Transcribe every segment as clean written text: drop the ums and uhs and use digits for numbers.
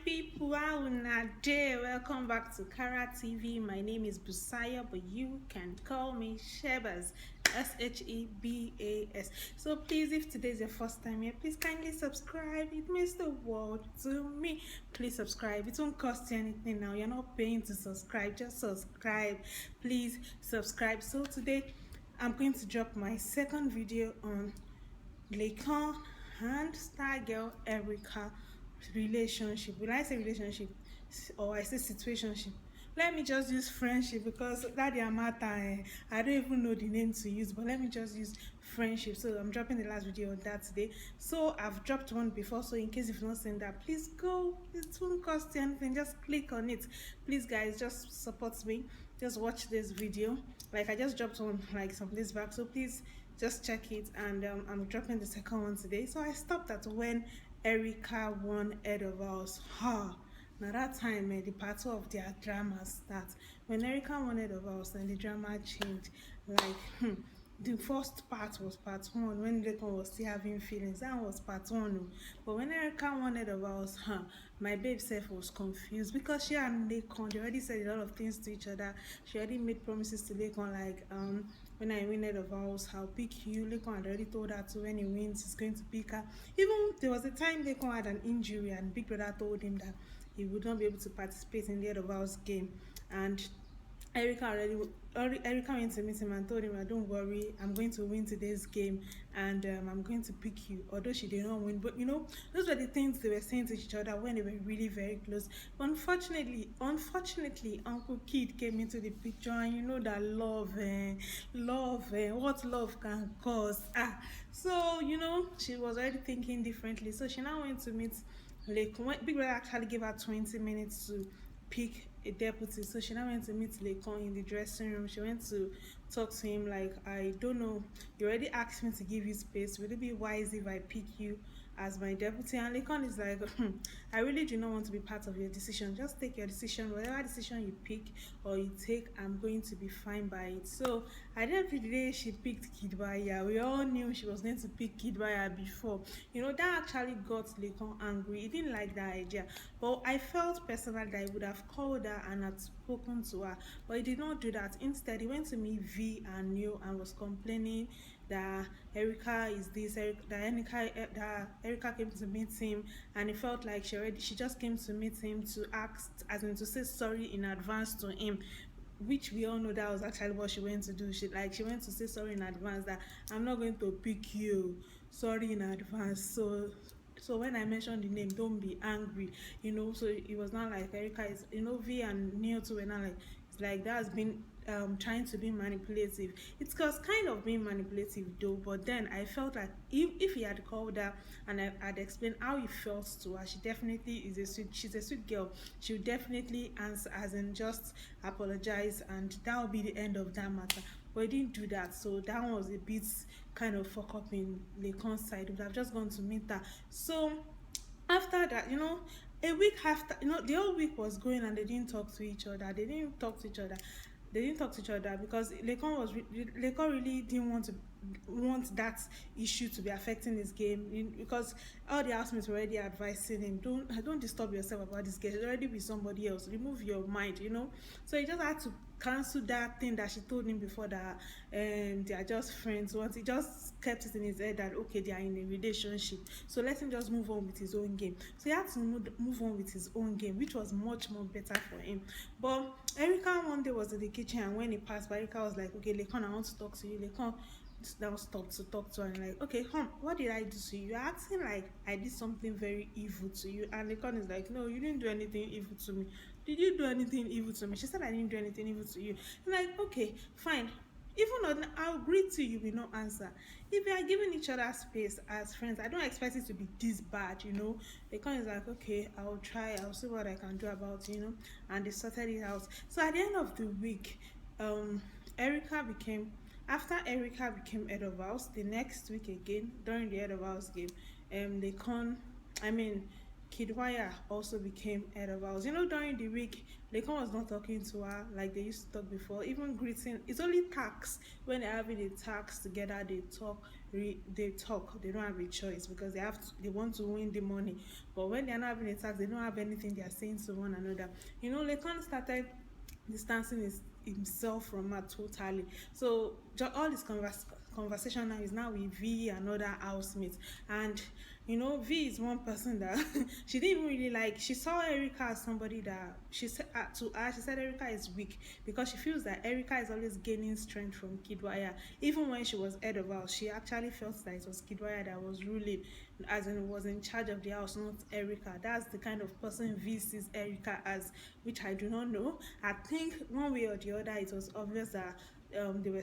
people, how una dey? Welcome back to Kara TV. My name is Bbnaija, but you can call me Shebas. Shebas. So please, if today is your first time here, please kindly subscribe. It means the world to me. Please subscribe. It won't cost you anything now. You're not paying to subscribe. Just subscribe. Please subscribe. So today, I'm going to drop my second video on laycon and star girl Erica relationship. When I say relationship or I say situationship, let me just use friendship because that their matter. I don't even know the name to use, but let me just use friendship. So I'm dropping the last video on that today. So I've dropped one before, so in case you've not seen that, please go. It won't cost you anything. Just click on it. Please guys, just support me. Just watch this video. Like I just dropped one like some days back, so please just check it. And I'm dropping the second one today. So I stopped at when Erica won head of house. Now that time the part of their drama starts. When Erica won head of house, then the drama changed. Like the first part was part one when laycon was still having feelings. That was part one. But when Erica won head of house, my babe self was confused because she and laycon, they already said a lot of things to each other. She already made promises to laycon like when I win head of house, I'll pick you. Laycon had already told her to when he wins, he's going to pick her. Even there was a time laycon had an injury and Big Brother told him that he would not be able to participate in the head of house game. And Erica went to meet him and told him, don't worry, I'm going to win today's game and I'm going to pick you. Although she did not win, but you know, those were the things they were saying to each other when they were really very close. But unfortunately, Uncle Kid came into the picture, and you know that what love can cause. So you know, she was already thinking differently. So she now went to meet laycon. Big Brother actually gave her 20 minutes to pick a deputy, so she now went to meet laycon in the dressing room. She went to talk to him like, I don't know, you already asked me to give you space, would it be wise if I pick you as my deputy? And laycon is like, I really do not want to be part of your decision. Just take your decision. Whatever decision you pick or you take, I'm going to be fine by it. So at the end of the day, she picked Bbnaija. We all knew she was going to pick Bbnaija before. You know, that actually got laycon angry. He didn't like that idea, but I felt personally that he would have called her and had spoken to her, but he did not do that. Instead, he went to meet V and Neo and was complaining that Erica is this, that Erica came to meet him, and he felt like she just came to meet him to ask, as in to say sorry in advance to him, which we all know that was actually what she went to do. She went to say sorry in advance, that I'm not going to pick you, sorry in advance. So when I mentioned the name, don't be angry, you know. So it was not like Erica is, you know, V and Neo too were not like, it's like that's been trying to be manipulative. It's cause kind of being manipulative though, but then I felt like if he had called her and I had explained how he felt to her, she's a sweet girl. She would definitely answer, as in just apologize, and that would be the end of that matter. But he didn't do that, so that was a bit kind of fuck up in laycon's side. Would have just gone to meet her. So after that, you know, a week after, you know, the whole week was going and they didn't talk to each other. They didn't talk to each other because laycon really didn't want that issue to be affecting his game, because all the housemates were already advising him, don't disturb yourself about this girl, she's already with somebody else, remove your mind, you know. So he just had to cancel that thing that she told him before, that they are just friends. Once he just kept it in his head that okay, they are in a relationship, so let him just move on with his own game. So he had to move on with his own game, which was much more better for him. But Erica one day was in the kitchen, and when he passed by, Erica was like, okay, laycon, I want to talk to you. Laycon now stopped to talk to her and like, okay, what did I do to you? You're acting like I did something very evil to you. And laycon is like, no, you didn't do anything evil to me. Did you do anything evil to me? She said, I didn't do anything evil to you. I'm like, okay, fine. Even on, I'll agree to you with no answer. If we are giving each other space as friends, I don't expect it to be this bad, you know. Laycon is like, okay, I'll try, I'll see what I can do about it, you know. And they sorted it out. So at the end of the week, Erica became after Erica became head of house, the next week again, during the head of house game, laycon, I mean, Kidwaya also became head of house. During the week, Lekon was not talking to her like they used to talk before. Even greeting, it's only tax when they're having a tax together. They talk, they talk. They don't have a choice because they want to win the money. But when they're not having a tax, they don't have anything they are saying to one another. Lekon started distancing himself from her totally. So all this conversation now is now with V and other housemates. And V is one person that she didn't even really like. She saw Erica as somebody that she said to her, she said Erica is weak because she feels that Erica is always gaining strength from Kidwaya. Even when she was head of house, she actually felt that it was Kidwaya that was ruling, as in was in charge of the house, not Erica. That's the kind of person V sees Erica as, which I do not know. I think one way or the other, it was obvious that there were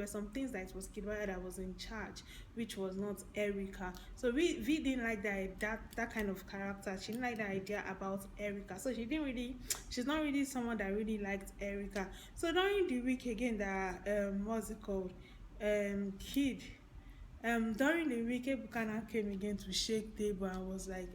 some things that it was Kidwaya that was in charge, which was not Erica. So V didn't like that kind of character. She didn't like the idea about Erica. So she's not really someone that really liked Erica. So during the week again, that what's it called? Kid. During the week, Buchanan came again to shake table and was like,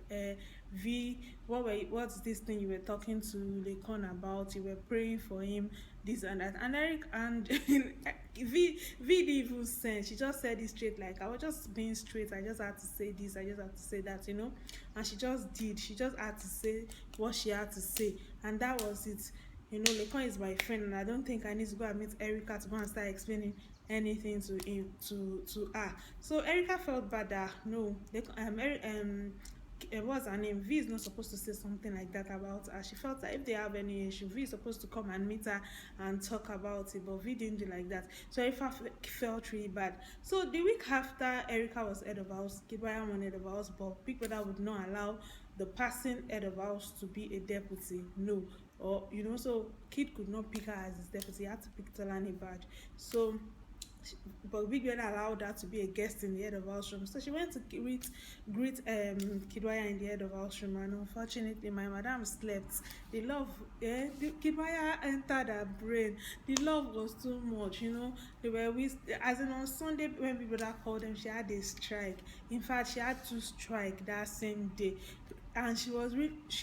V, what's this thing you were talking to Laycon about? You were praying for him, this and that. And Eric and V didn't even send. She just said it straight, like, I was just being straight. I just had to say this, I just had to say that, And she just did. She just had to say what she had to say. And that was it. Laycon is my friend, and I don't think I need to go and meet Erica to go and start explaining anything to him to her. So Erica felt bad that no, what's her name? V is not supposed to say something like that about her. She felt that if they have any issue, V is supposed to come and meet her and talk about it, but V didn't do like that. So Erica felt really bad. So the week after Erica was head of house, Kidwaya was head of house, but Big Brother would not allow the passing head of house to be a deputy. No. Or so Kid could not pick her as his deputy. He had to pick Tolani Badge. So but Big Brother allowed her to be a guest in the head of house room. So she went to greet Kidwaya in the head of house room, and unfortunately my madam slept. The love, Kidwaya entered her brain. The love was too much, They were as in on Sunday when Big Brother called them, she had a strike. In fact, she had to strike that same day. And she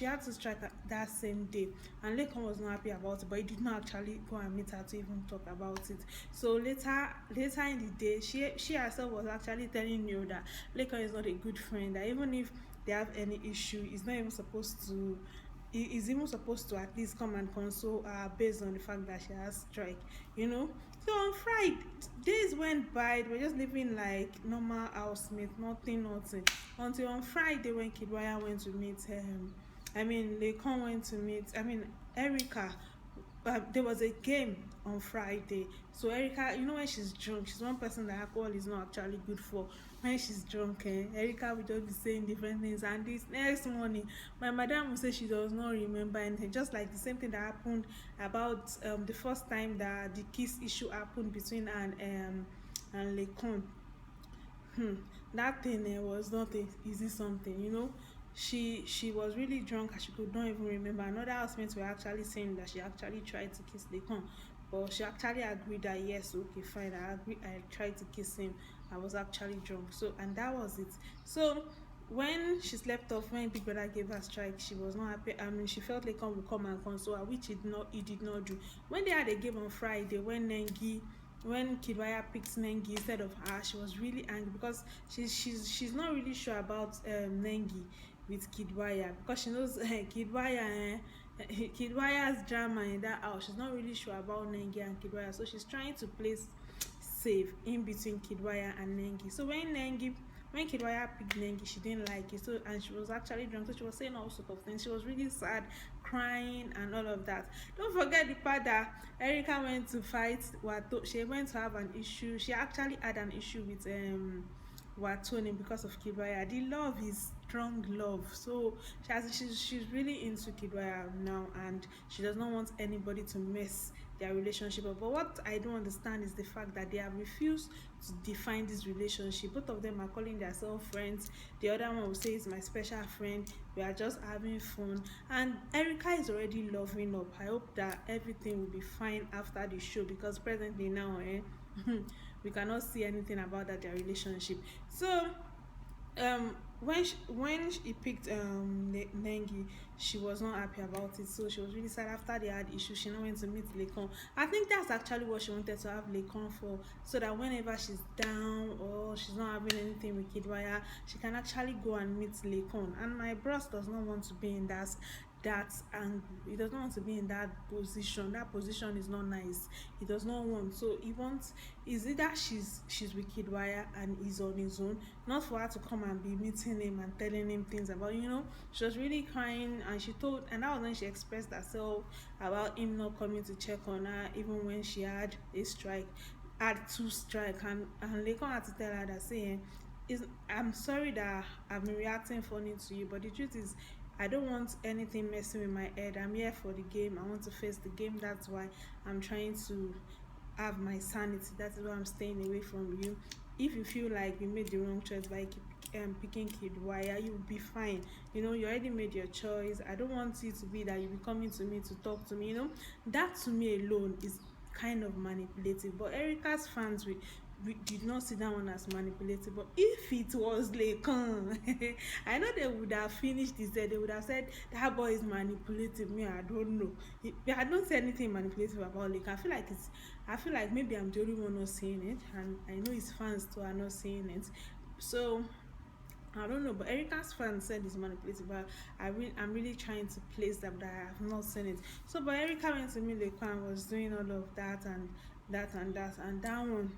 had to strike that same day, and Laycon was not happy about it, but he did not actually go and meet her to even talk about it. So later in the day, she herself was actually telling you that Laycon is not a good friend, that even if they have any issue, he's not even supposed to is even supposed to at least come and console her based on the fact that she has strike. So on Friday, days went by, they were just living like normal housemates, nothing, until on Friday when Kidwaya went to meet Laycon went to meet Erica. There was a game on Friday. So Erica, when she's drunk, she's one person that alcohol is not actually good for. When she's drunk, Erica will just be saying different things, and this next morning my madam will say she does not remember anything, just like the same thing that happened about the first time that the kiss issue happened between her and Laycon. That thing was not an easy something. She was really drunk and she could not even remember. Another housemates were actually saying that she actually tried to kiss Laycon, but she actually agreed that yes, okay, fine, I tried to kiss him, I was actually drunk. So, and that was it. So when she slept off, when Big Brother gave her strike, she was not happy. She felt Laycon would come and console her, which he did not do. When they had a game on Friday, when Kidwaya picked Nengi instead of her, she was really angry because she's not really sure about Nengi with Kidwaya, because she knows Kidwaya's drama in that house. She's not really sure about Nengi and Kidwaya, so she's trying to place safe in between Kidwaya and Nengi. So when Kidwaya picked Nengi, she didn't like it. So, and she was actually drunk, so she was saying all sorts of things. She was really sad, crying and all of that. Don't forget the part that Erica went to fight Wato. She went to have an issue. She actually had an issue with Watoni because of Kidwaya. The love is strong love, so she's really into Kidwaya now, and she does not want anybody to mess their relationship up. But what I don't understand is the fact that they have refused to define this relationship. Both of them are calling themselves friends. The other one will say it's my special friend, we are just having fun, and Erica is already loving up. I hope that everything will be fine after the show, because presently now we cannot see anything about their relationship. So When she picked Nengi, she was not happy about it. So she was really sad after they had issues. She now went to meet Laycon. I think that's actually what she wanted to have Laycon for, so that whenever she's down or she's not having anything with Kidwaya, she can actually go and meet Laycon. And my bros does not want to be in that angle. He does not want to be in that position. That position is not nice. He does not want. So he wants, is either she's with Kidwaya and he's on his own, not for her to come and be meeting him and telling him things about, she was really crying, and she told, and that was when she expressed herself about him not coming to check on her even when she had a strike, had two strike, and Lekon had to tell her that, saying, is, I'm sorry that I've been reacting funny to you, but the truth is I don't want anything messing with my head. I'm here for the game. I want to face the game. That's why I'm trying to have my sanity. That is why I'm staying away from you. If you feel like you made the wrong choice by picking Kidwaya, you will be fine. You already made your choice. I don't want it to be that you be coming to me to talk to me. That to me alone is kind of manipulative. But Erica's fans we did not see that one as manipulative. But if it was Laycon, I know they would have finished this day. They would have said that boy is manipulative. Me, I don't know. I don't say anything manipulative about Laycon. I feel like maybe I'm the only one not seeing it, and I know his fans too are not seeing it. So I don't know, but Erica's fans said it's manipulative, but I'm really trying to place that, but I have not seen it. So, but Erica went to meet Laycon, was doing all of that and and that one.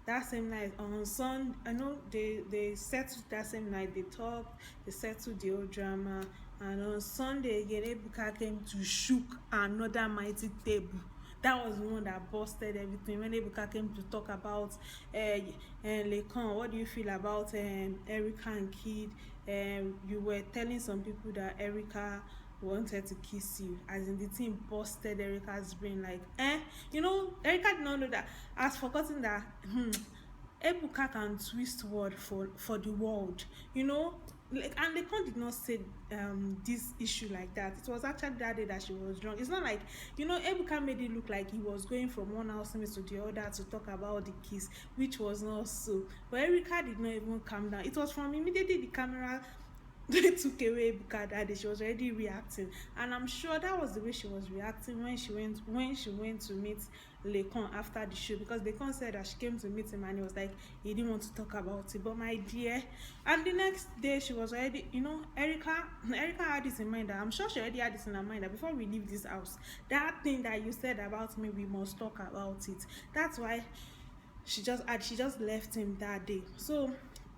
That same night on Sunday, I know they settled that same night. They talked, they settled the whole drama, and on Sunday again, Ebuka came to shook another mighty table. That was the one that busted everything. When Ebuka came to talk about Laycon, what do you feel about Erica and Kid? You were telling some people that Erica wanted to kiss you, as in the thing busted Erica's brain, like Erica did not know that. Has forgotten that Ebuka can twist word for the world, and Laycon did not say this issue like that. It was actually that day that she was drunk. It's not like Ebuka made it look like he was going from one housemate to the other to talk about the kiss, which was not so. But Erica did not even calm down. It was from immediately the camera they took away Ebuka that day, she was already reacting, and I'm sure that was the way she was reacting when she went to meet Laycon after the show, because Laycon said that she came to meet him and he was like he didn't want to talk about it. But my dear, and the next day she was already, Erica had this in mind, that I'm sure she already had this in her mind, that before we leave this house, that thing that you said about me, we must talk about it. That's why she just left him that day. So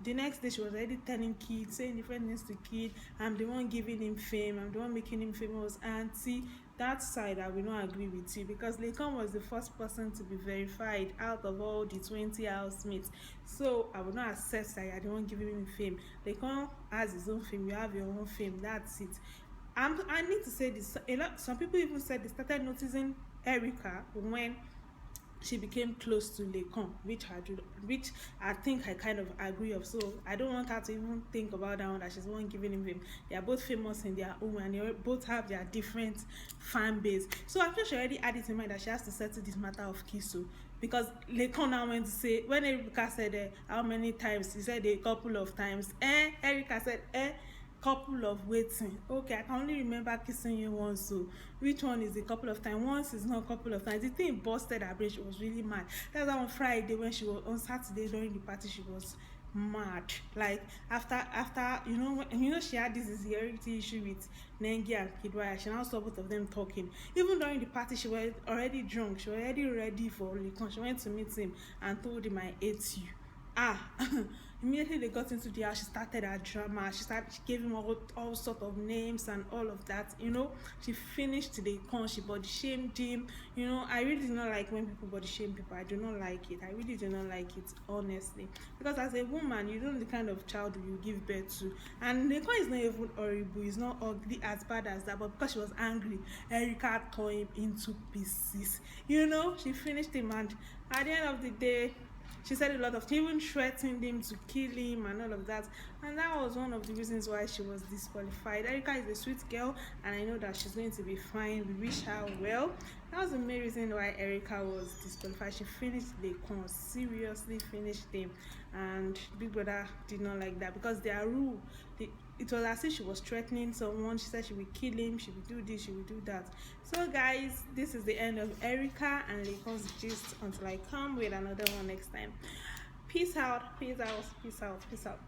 the next day she was already telling Kid, saying different things to Kid. I'm the one giving him fame, I'm the one making him famous. Auntie, that side I will not agree with you, because Laycon was the first person to be verified out of all the 20 housemates. So I will not accept that you're the one giving him fame. Laycon has his own fame, you have your own fame, that's it. I need to say this, some people even said they started noticing Erica when she became close to Laycon, which I think I kind of agree of. So I don't want her to even think about that one, that she's the one giving him fame. They are both famous in their own, and they both have their different fan base. So I'm sure she already had it in mind that she has to settle this matter of Kiso, because Laycon now went to say, when Erica said how many times, he said a couple of times. Erica said couple of waiting. Okay, I can only remember kissing you once. So which one is a couple of times? Once is not a couple of times. The thing busted her brain. She was really mad. That's why on Friday, when she was on Saturday during the party, she was mad. Like after she had this insecurity issue with Nengi and Kidwaya. She now saw both of them talking. Even during the party, she was already drunk. She was already ready for Laycon. She went to meet him and told him, I hate you. Immediately they got into the house, she started her drama. She gave him all sort of names and all of that. She finished the con, she body shamed him. I really do not like when people body shame people. I do not like it. I really do not like it, honestly, because as a woman, you don't know the kind of child you give birth to. And the con is not even horrible, it's not ugly as bad as that, but because she was angry, Erica tore him into pieces. She finished him, and at the end of the day, She said a lot of things, even threatened him to kill him and all of that. And that was one of the reasons why she was disqualified. Erica is a sweet girl, and I know that she's going to be fine. We wish her well. That was the main reason why Erica was disqualified. She finished laycon, seriously finished him, and Big Brother did not like that because their rule, it was as if she was threatening someone. She said she will kill him, she will do this, she will do that. So guys, this is the end of Erica and laycon's gist until I come with another one next time. Peace out, peace out, peace out, peace out.